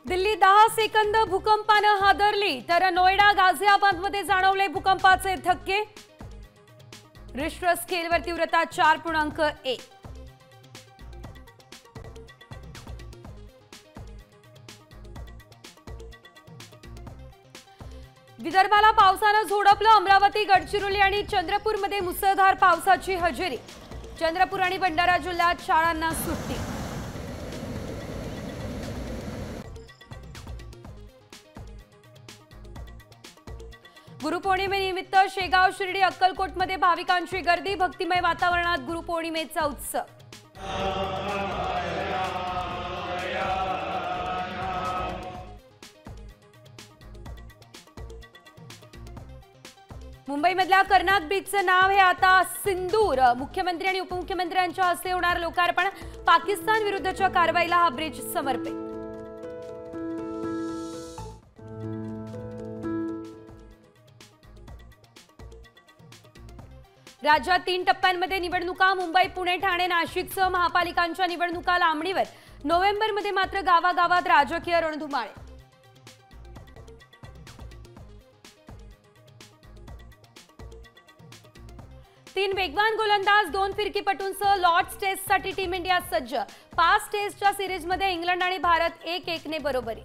Delhi 10 second भूकंपाने हादरली तर नोएडा गाझियाबादमध्ये जाणवले भूकंपाचे धक्के। रिश्टर स्केलवर तीव्रता 4.1। विदर्भाला पावसाने झोडपलं। अमरावती, गडचिरोली आणि चंद्रपूरमध्ये मुसळधार पावसाची हजेरी। चंद्रपूर आणि भंडारा जिल्ह्यात शाळांना सुट्टी। गुरुपौर्णिमेनिमित्त शेगाव, शिर्डी, अक्कलकोटमध्ये भाविकांची गर्दी। भक्तिमय वातावरणात गुरुपौर्णिमेचा उत्सव। मुंबईमधल्या कर्नाक बीचचं नाव हे आता सिंदूर। मुख्यमंत्री आणि उपमुख्यमंत्र्यांच्या हस्ते होणार लोकार्पण। पाकिस्तान विरुद्धच्या कारवाईला हा ब्रिज समर्पित। राज्यात 3 टप्प्यांमध्ये निवडणुका। मुंबई, पुणे, ठाणे, नाशिकसह महापालिकांच्या निवडणुका लांबणीवर। नोव्हेंबरमध्ये मात्र गावागावात राजकीय रणधुमाळे। 3 वेगवान गोलंदाज, 2 फिरकीपटूंसह लॉर्ड्स टेस्टसाठी टीम इंडिया सज्ज। 5 टेस्टच्या सिरीजमध्ये इंग्लंड आणि भारत 1-1 ने बरोबरी।